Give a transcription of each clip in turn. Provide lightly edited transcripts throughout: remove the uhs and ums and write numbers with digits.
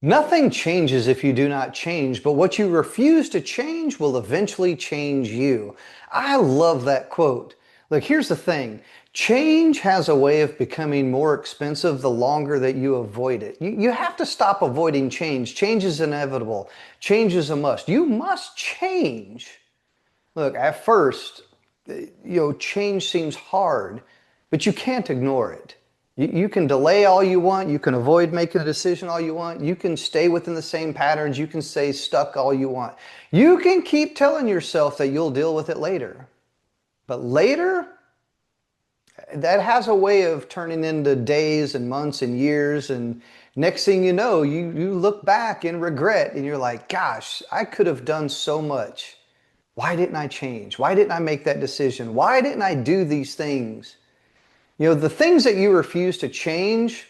Nothing changes if you do not change, but what you refuse to change will eventually change you. I love that quote. Look, here's the thing. Change has a way of becoming more expensive the longer that you avoid it. You have to stop avoiding change. Change is inevitable. Change is a must. You must change. Look, at first, change seems hard, but you can't ignore it. You can delay all you want. You can avoid making a decision all you want. You can stay within the same patterns. You can stay stuck all you want. You can keep telling yourself that you'll deal with it later. But later, that has a way of turning into days and months and years. And next thing you know, you look back in regret and you're like, gosh, I could have done so much. Why didn't I change? Why didn't I make that decision? Why didn't I do these things? The things that you refuse to change,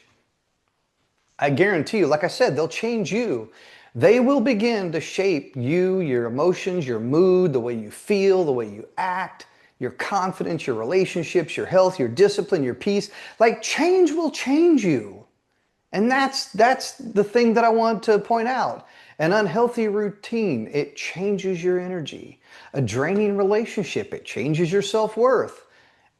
I guarantee you, like I said, they'll change you. They will begin to shape you, your emotions, your mood, the way you feel, the way you act, your confidence, your relationships, your health, your discipline, your peace. Like change will change you. And that's the thing that I want to point out. An unhealthy routine, it changes your energy. A draining relationship, it changes your self-worth.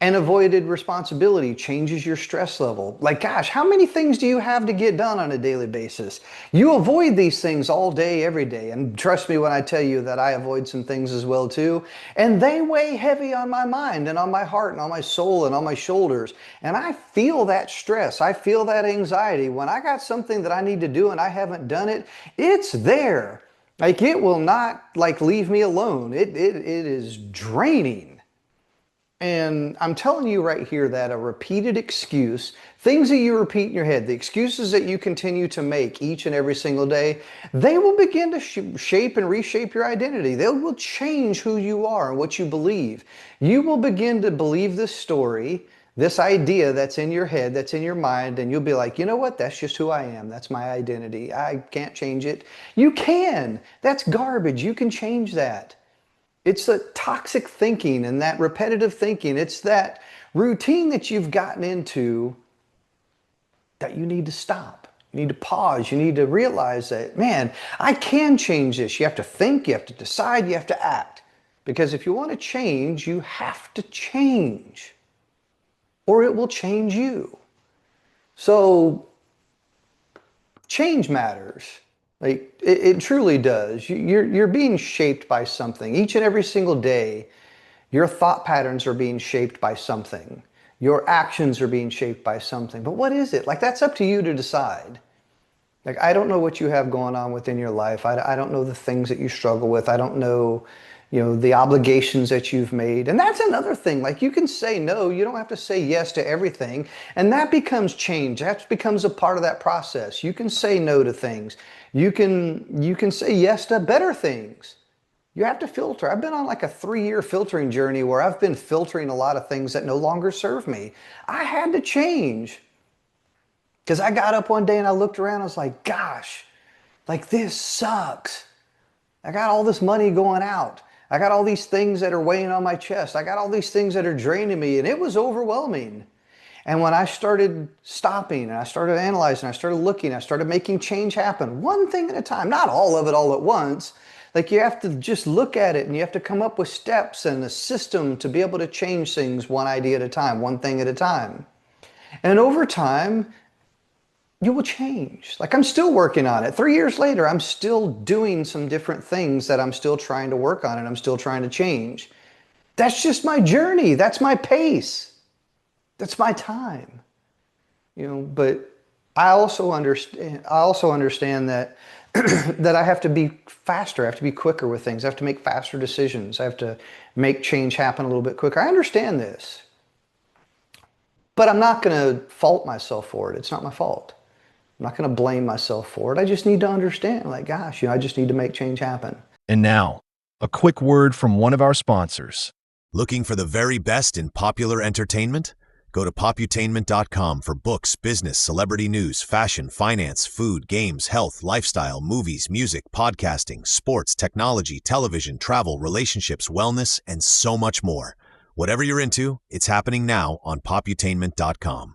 An avoided responsibility changes your stress level. Like, gosh, how many things do you have to get done on a daily basis? You avoid these things all day, every day. And trust me when I tell you that I avoid some things as well too. And they weigh heavy on my mind and on my heart and on my soul and on my shoulders. And I feel that stress. I feel that anxiety. When I got something that I need to do and I haven't done it, it's there. Like it will not leave me alone. It is draining. And I'm telling you right here that a repeated excuse, things that you repeat in your head, the excuses that you continue to make each and every single day, they will begin to shape and reshape your identity. They will change who you are and what you believe. You will begin to believe this story, this idea that's in your head, that's in your mind, and you'll be like, you know what? That's just who I am. That's my identity. I can't change it. You can. That's garbage. You can change that. It's the toxic thinking and that repetitive thinking. It's that routine that you've gotten into that you need to stop. You need to pause. You need to realize that, man, I can change this. You have to think, you have to decide, you have to act. Because if you want to change, you have to change. Or it will change you. So change matters. Like it truly does. You're being shaped by something. Each and every single day, your thought patterns are being shaped by something. Your actions are being shaped by something. But what is it? Like that's up to you to decide. Like I don't know what you have going on within your life. I don't know the things that you struggle with. I don't know, the obligations that you've made. And that's another thing. Like you can say no. You don't have to say yes to everything. And that becomes change. That becomes a part of that process. You can say no to things. You can say yes to better things. You have to filter. I've been on like a 3-year filtering journey where I've been filtering a lot of things that no longer serve me. I had to change because I got up one day and I looked around. I was like, gosh, like this sucks. I got all this money going out. I got all these things that are weighing on my chest. I got all these things that are draining me, and it was overwhelming. And when I started stopping and I started analyzing, I started looking, I started making change happen, one thing at a time, not all of it all at once. Like you have to just look at it and you have to come up with steps and a system to be able to change things one idea at a time, one thing at a time. And over time, you will change. Like I'm still working on it. 3 years later, I'm still doing some different things that I'm still trying to work on and I'm still trying to change. That's just my journey. That's my pace. That's my time. But I also understand that that I have to be faster. I have to be quicker with things. I have to make faster decisions. I have to make change happen a little bit quicker. I understand this. But I'm not going to fault myself for it. It's not my fault. I'm not going to blame myself for it. I just need to understand, like, gosh, I just need to make change happen. And now, a quick word from one of our sponsors. Looking for the very best in popular entertainment? Go to poputainment.com for books, business, celebrity news, fashion, finance, food, games, health, lifestyle, movies, music, podcasting, sports, technology, television, travel, relationships, wellness, and so much more. Whatever you're into, it's happening now on poputainment.com.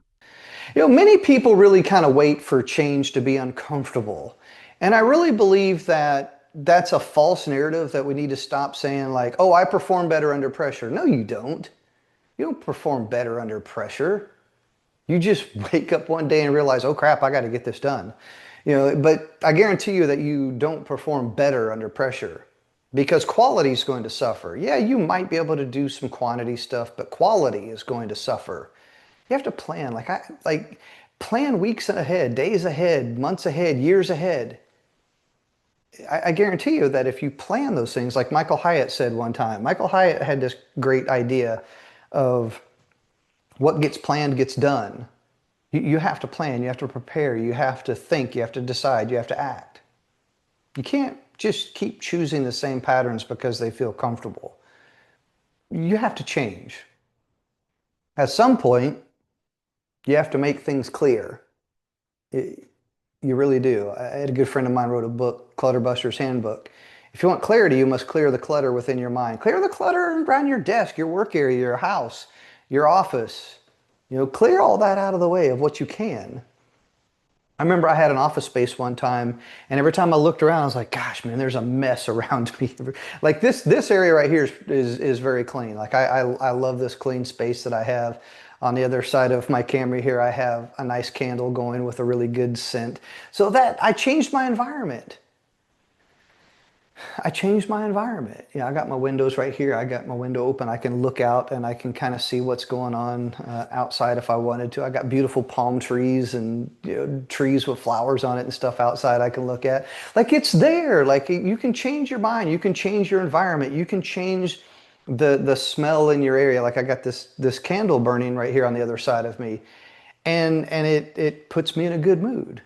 Many people really kind of wait for change to be uncomfortable. And I really believe that that's a false narrative that we need to stop saying like, oh, I perform better under pressure. No, you don't. You don't perform better under pressure. You just wake up one day and realize, oh crap, I got to get this done. But I guarantee you that you don't perform better under pressure because quality is going to suffer. Yeah, you might be able to do some quantity stuff, but quality is going to suffer. You have to plan. Plan weeks ahead, days ahead, months ahead, years ahead. I guarantee you that if you plan those things, like Michael Hyatt said one time, Michael Hyatt had this great idea of what gets planned gets done. You have to plan, you have to prepare, you have to think, you have to decide, you have to act. You can't just keep choosing the same patterns because they feel comfortable. You have to change. At some point, you have to make things clear. You really do. I had a good friend of mine wrote a book, Clutterbuster's Handbook. If you want clarity, you must clear the clutter within your mind. Clear the clutter around your desk, your work area, your house, your office. Clear all that out of the way of what you can. I remember I had an office space one time, and every time I looked around, I was like, gosh, man, there's a mess around me. Like this area right here is very clean. Like I love this clean space that I have. On the other side of my camera here, I have a nice candle going with a really good scent. So that I changed my environment. I changed my environment. I got my windows right here. I got my window open. I can look out and I can kind of see what's going on outside if I wanted to. I got beautiful palm trees and trees with flowers on it and stuff outside I can look at. Like it's there. Like you can change your mind. You can change your environment. You can change the smell in your area. Like I got this candle burning right here on the other side of me, and it puts me in a good mood.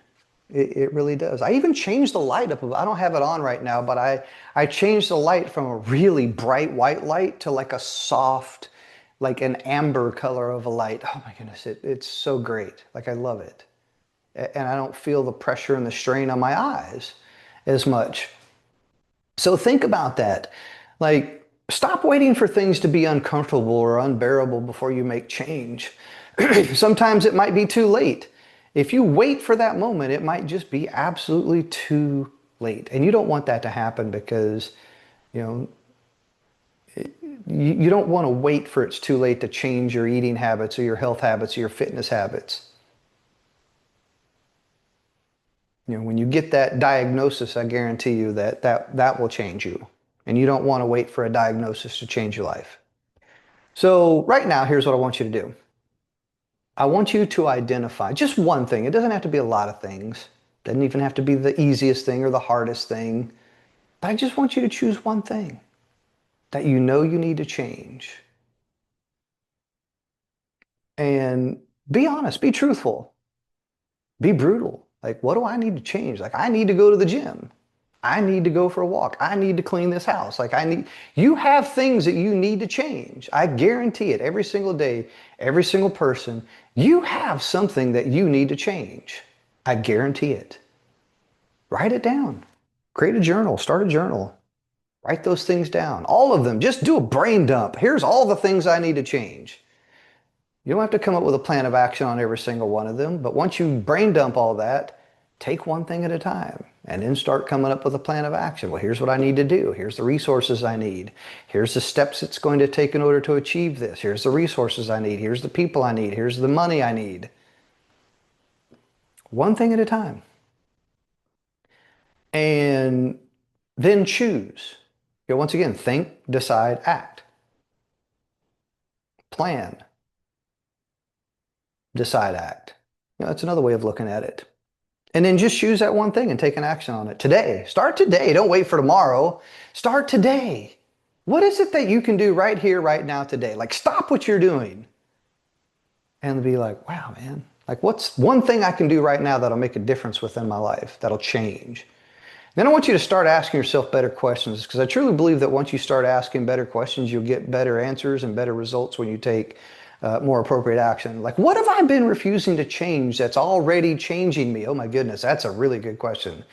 It really does. I even changed the light up. I don't have it on right now, but I changed the light from a really bright white light to like a soft, like an amber color of a light. Oh my goodness, it's so great. Like I love it. And I don't feel the pressure and the strain on my eyes as much. So think about that. Like stop waiting for things to be uncomfortable or unbearable before you make change. Sometimes it might be too late. If you wait for that moment, it might just be absolutely too late. And you don't want that to happen because, you don't want to wait for it's too late to change your eating habits or your health habits or your fitness habits. When you get that diagnosis, I guarantee you that will change you. And you don't want to wait for a diagnosis to change your life. So right now, here's what I want you to do. I want you to identify just one thing. It doesn't have to be a lot of things. It doesn't even have to be the easiest thing or the hardest thing. But I just want you to choose one thing that you know you need to change. And be honest, be truthful, be brutal. Like, what do I need to change? Like, I need to go to the gym. I need to go for a walk. I need to clean this house. You have things that you need to change. I guarantee it every single day, every single person, you have something that you need to change. I guarantee it. Write it down. Create a journal, start a journal. Write those things down. All of them. Just do a brain dump. Here's all the things I need to change. You don't have to come up with a plan of action on every single one of them, but once you brain dump all that, take one thing at a time and then start coming up with a plan of action. Well, here's what I need to do. Here's the resources I need. Here's the steps it's going to take in order to achieve this. Here's the resources I need. Here's the people I need. Here's the money I need. One thing at a time. And then choose. Once again, think, decide, act. Plan, decide, act. That's another way of looking at it. And then just choose that one thing and take an action on it today. Start today. Don't wait for tomorrow. Start today. What is it that you can do right here, right now, today? Like stop what you're doing and be like, wow, man, like what's one thing I can do right now that'll make a difference within my life, that'll change? Then I want you to start asking yourself better questions because I truly believe that once you start asking better questions, you'll get better answers and better results when you take more appropriate action. Like, what have I been refusing to change that's already changing me? Oh my goodness, that's a really good question.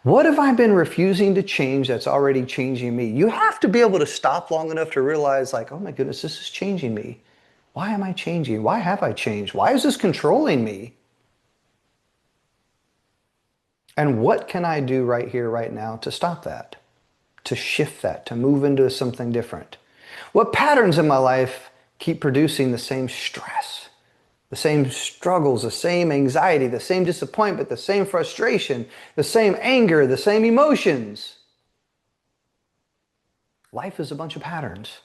What have I been refusing to change that's already changing me? You have to be able to stop long enough to realize like, oh my goodness, this is changing me. Why am I changing? Why have I changed? Why is this controlling me? And what can I do right here, right now to stop that, to shift that, to move into something different? What patterns in my life keep producing the same stress, the same struggles, the same anxiety, the same disappointment, the same frustration, the same anger, the same emotions? Life is a bunch of patterns.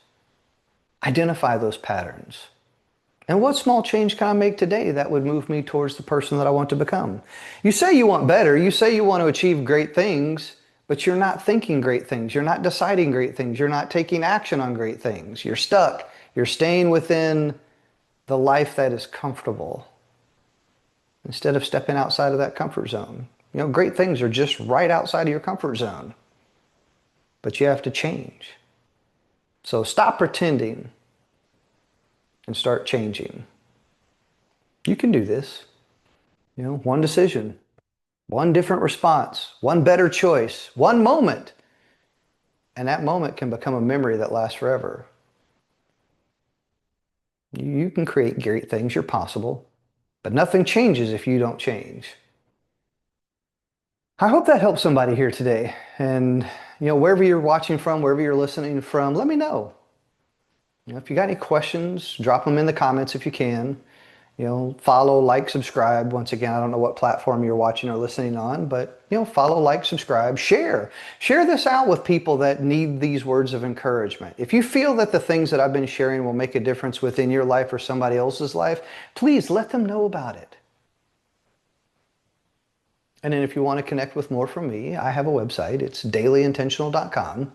Identify those patterns. And what small change can I make today that would move me towards the person that I want to become? You say you want better, you say you want to achieve great things, but you're not thinking great things. You're not deciding great things. You're not taking action on great things. You're stuck. You're staying within the life that is comfortable instead of stepping outside of that comfort zone. You know, great things are just right outside of your comfort zone, but you have to change. So stop pretending and start changing. You can do this. You know, one decision, one different response, one better choice, one moment. And that moment can become a memory that lasts forever. You can create great things, you're possible, but nothing changes if you don't change. I hope that helps somebody here today. And, you know, wherever you're watching from, wherever you're listening from, let me know. You know, if you got any questions, drop them in the comments if you can. You know, follow, like, subscribe. Once again, I don't know what platform you're watching or listening on, but, you know, follow, like, subscribe, share. Share this out with people that need these words of encouragement. If you feel that the things that I've been sharing will make a difference within your life or somebody else's life, please let them know about it. And then if you want to connect with more from me, I have a website. It's dailyintentional.com.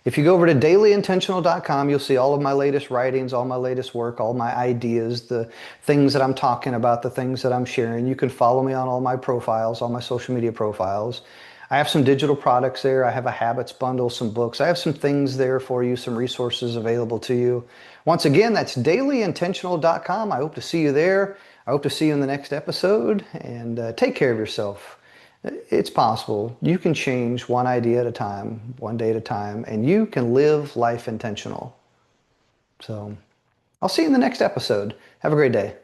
If you go over to dailyintentional.com, you'll see all of my latest writings, all my latest work, all my ideas, the things that I'm talking about, the things that I'm sharing. You can follow me on all my profiles, all my social media profiles. I have some digital products there. I have a habits bundle, some books. I have some things there for you, some resources available to you. Once again, that's dailyintentional.com. I hope to see you there. I hope to see you in the next episode, and take care of yourself. It's possible. You can change one idea at a time, one day at a time, and you can live life intentional. So I'll see you in the next episode. Have a great day.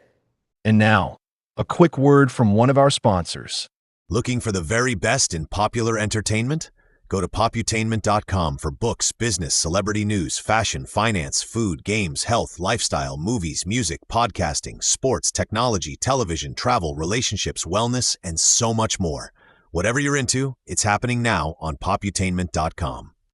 And now, a quick word from one of our sponsors. Looking for the very best in popular entertainment? Go to poputainment.com for books, business, celebrity news, fashion, finance, food, games, health, lifestyle, movies, music, podcasting, sports, technology, television, travel, relationships, wellness, and so much more. Whatever you're into, it's happening now on poputainment.com.